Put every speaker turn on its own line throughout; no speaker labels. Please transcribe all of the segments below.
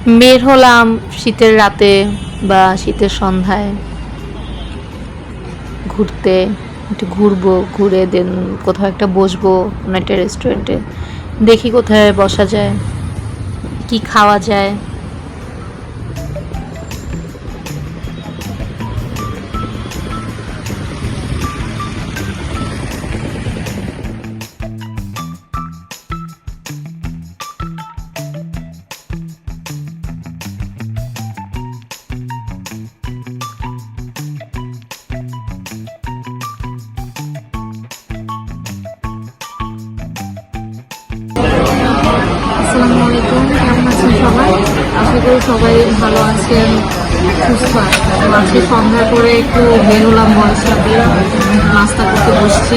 বের হলাম শীতের রাতে বা শীতের সন্ধ্যায় ঘুরতে। একটু ঘুরবো, ঘুরে দেন কোথাও একটা বসবো কোনো একটা রেস্টুরেন্টে, দেখি কোথায় বসা যায়, কি খাওয়া যায়। আসসালামু আলাইকুম, কেমন আছেন সবাই? আশা করি সবাই ভালো আছেন, সুস্থ আছেন। আজকে সন্ধ্যা করে একটু বেরোলাম বরের সাথে, নাস্তা করতে বসছি,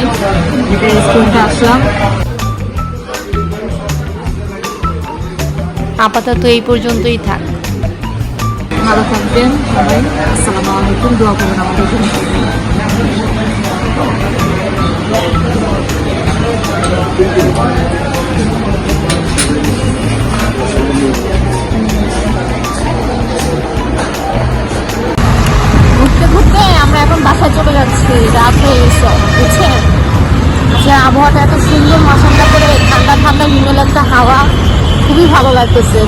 এটা রেস্টুরেন্টে আসলাম। আপাতত এই পর্যন্তই থাক। ভালো থাকবেন সবাই। আসসালামু আলাইকুম, দোয়া করবেন আমাদের জন্য। ঘুরতে ঘুরতে আমরা এখন বাসায় চলে যাচ্ছি, রাত হয়ে গেছে বুঝছেন। যে আবহাওয়াটা এত সুন্দর, মাসাল্লাহ করে ঠান্ডা ঠান্ডা হিমেল একটা হাওয়া, খুবই ভালো লাগতেছে।